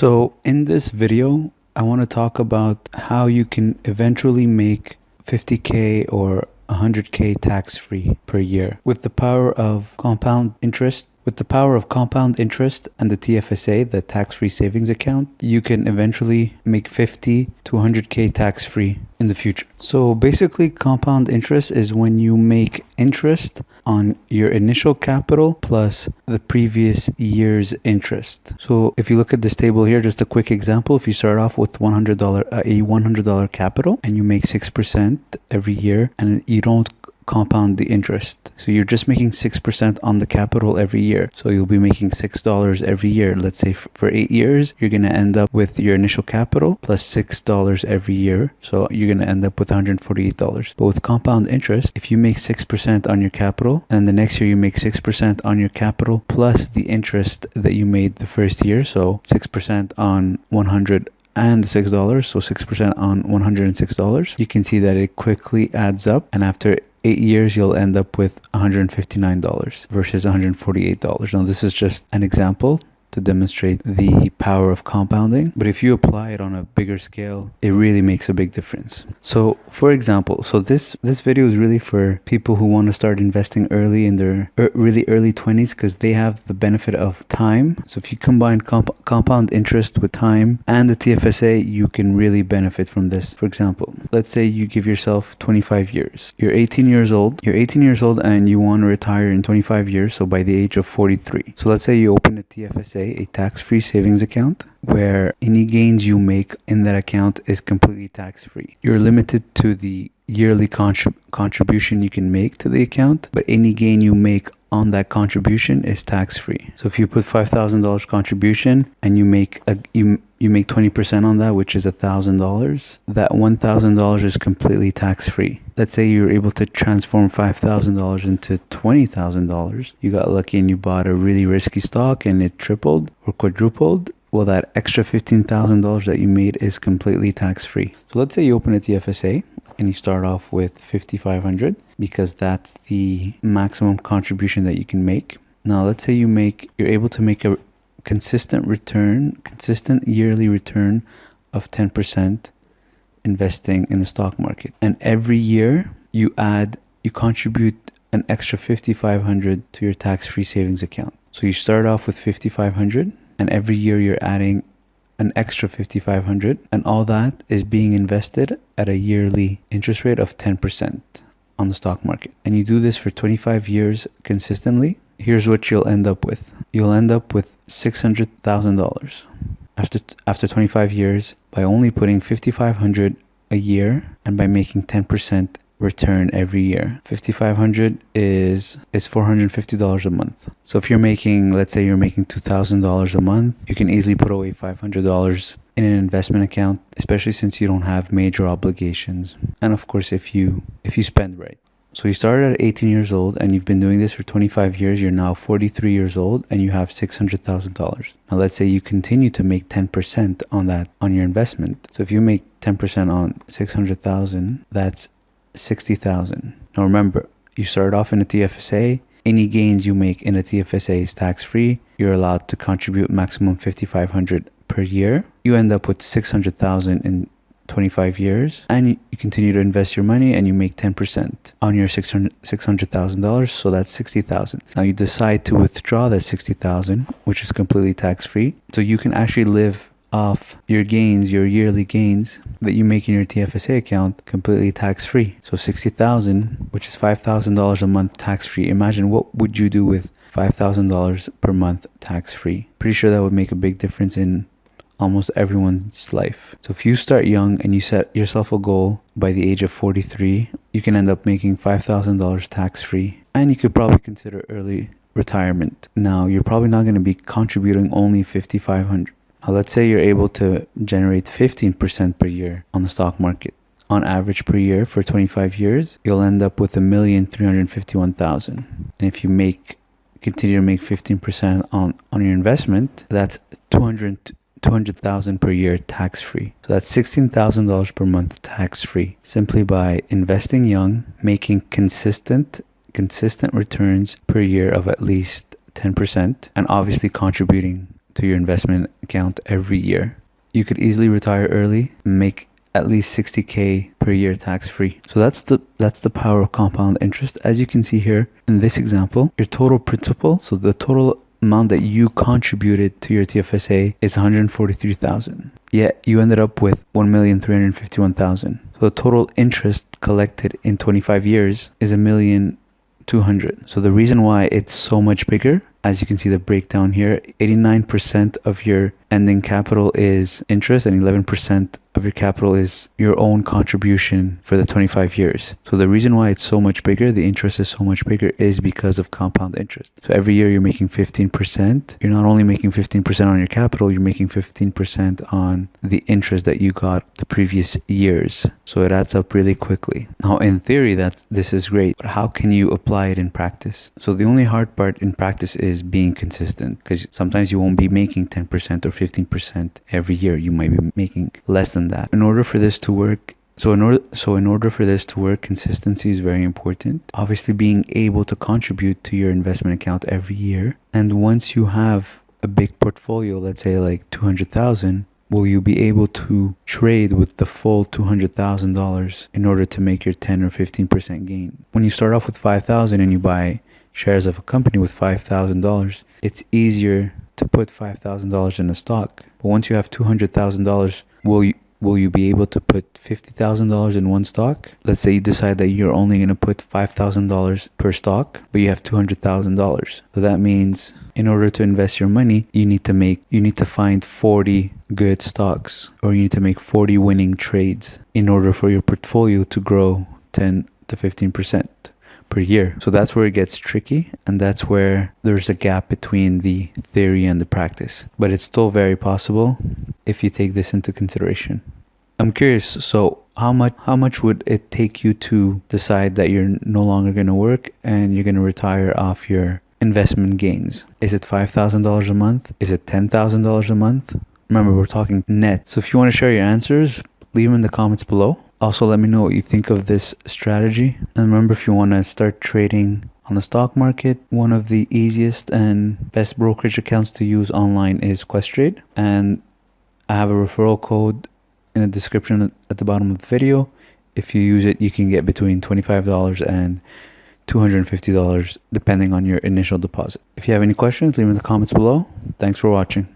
So in this video, I want to talk about how you can eventually make 50K or 100K tax-free per year with the power of compound interest. With the power of compound interest and the TFSA, the tax-free savings account, you can eventually make 50 to 100K tax-free in the future. So basically, compound interest is when you make interest on your initial capital plus the previous year's interest. So if you look at this table here, just a quick example, if you start off with $100 capital and you make 6% every year and you don't compound the interest. So you're just making 6% on the capital every year. So you'll be making $6 every year. Let's say for 8 years, you're going to end up with your initial capital plus $6 every year. So you're going to end up with $148. But with compound interest, if you make 6% on your capital and the next year you make 6% on your capital plus the interest that you made the first year, so 6% on 100 and $6, so 6% on $106, you can see that it quickly adds up, and after 8 years, you'll end up with $159 versus $148. Now, this is just an example to demonstrate the power of compounding, but if you apply it on a bigger scale, it really makes a big difference. So for example, this video is really for people who want to start investing early in their really early 20s, because they have the benefit of time. So if you combine compound interest with time and the TFSA, you can really benefit from this. For example, let's say you give yourself 25 years. You're 18 years old and you want to retire in 25 years, so by the age of 43. So let's say you open a TFSA, a tax-free savings account, where any gains you make in that account is completely tax-free. You're limited to the yearly contribution you can make to the account, but any gain you make on that contribution is tax-free. So if you put $5,000 contribution and you make 20% on that, which is $1,000, that $1,000 is completely tax-free. Let's say you're able to transform $5,000 into $20,000. You got lucky and you bought a really risky stock and it tripled or quadrupled. Well, that extra $15,000 that you made is completely tax-free. So let's say you open a TFSA and you start off with $5,500 because that's the maximum contribution that you can make. Now, let's say you're able to make a consistent yearly return of 10% investing in the stock market. And every year you contribute an extra $5,500 to your tax-free savings account. So you start off with $5,500 and every year you're adding an extra $5,500, and all that is being invested at a yearly interest rate of 10% on the stock market. And you do this for 25 years consistently. Here's what you'll end up with. You'll end up with $600,000 after 25 years by only putting $5,500 a year and by making 10% return every year. $5,500 is $450 a month. So if let's say you're making $2,000 a month, you can easily put away $500 in an investment account, especially since you don't have major obligations. And of course, if you spend right. So you started at 18 years old and you've been doing this for 25 years. You're now 43 years old and you have $600,000. Now let's say you continue to make 10% on your investment. So if you make 10% on 600,000, that's 60,000. Now remember, you start off in a TFSA. Any gains you make in a TFSA is tax-free. You're allowed to contribute maximum $5,500 per year. You end up with 600,000 in 25 years, and you continue to invest your money and you make 10% on your $600,000, so that's 60,000. Now you decide to withdraw that 60,000, which is completely tax-free. So you can actually live off your gains, your yearly gains that you make in your TFSA account, completely tax-free. So 60,000, which is $5,000 a month tax-free. Imagine what would you do with $5,000 per month tax-free. Pretty sure that would make a big difference in almost everyone's life. So if you start young and you set yourself a goal by the age of 43, you can end up making $5,000 tax-free, and you could probably consider early retirement. Now, you're probably not going to be contributing only $5,500. Now, let's say you're able to generate 15% per year on the stock market. On average per year for 25 years, you'll end up with $1,351,000. And if you continue to make 15% on your investment, that's $200,000 per year tax-free. So that's $16,000 per month tax-free, simply by investing young, making consistent returns per year of at least 10%, and obviously contributing to your investment account every year. You could easily retire early and make at least 60K per year tax-free. So that's the power of compound interest. As you can see here in this example, your total principal, so the total amount that you contributed to your TFSA is 143,000. Yet you ended up with 1,351,000. So the total interest collected in 25 years is 1,200,000. So the reason why it's so much bigger, as you can see the breakdown here, 89% of your ending capital is interest and 11% of your capital is your own contribution for the 25 years. So the reason why it's so much bigger, the interest is so much bigger, is because of compound interest. So every year you're making 15%. You're not only making 15% on your capital, you're making 15% on the interest that you got the previous years. So it adds up really quickly. Now, in theory, this is great, but how can you apply it in practice? So the only hard part in practice is being consistent, because sometimes you won't be making 10% or 15% every year. You might be making less than that. In order for this to work, consistency is very important. Obviously, being able to contribute to your investment account every year. And once you have a big portfolio, let's say like 200,000, will you be able to trade with the full $200,000 in order to make your 10 or 15% gain? When you start off with 5,000 and you buy shares of a company with $5,000, it's easier to put $5,000 in a stock. But once you have $200,000, will you be able to put $50,000 in one stock? Let's say you decide that you're only going to put $5,000 per stock, but you have $200,000. So that means in order to invest your money, you need to find 40 good stocks, or you need to make 40 winning trades in order for your portfolio to grow 10 to 15% per year. So that's where it gets tricky, and that's where there's a gap between the theory and the practice. But it's still very possible if you take this into consideration. I'm curious, so how much would it take you to decide that you're no longer going to work and you're going to retire off your investment gains? Is it $5,000 a month? Is it $10,000 a month? Remember, we're talking net. So if you want to share your answers, leave them in the comments below. Also, let me know what you think of this strategy. And remember, if you want to start trading on the stock market, one of the easiest and best brokerage accounts to use online is Questrade. And I have a referral code in the description at the bottom of the video. If you use it, you can get between $25 and $250 depending on your initial deposit. If you have any questions, leave them in the comments below. Thanks for watching.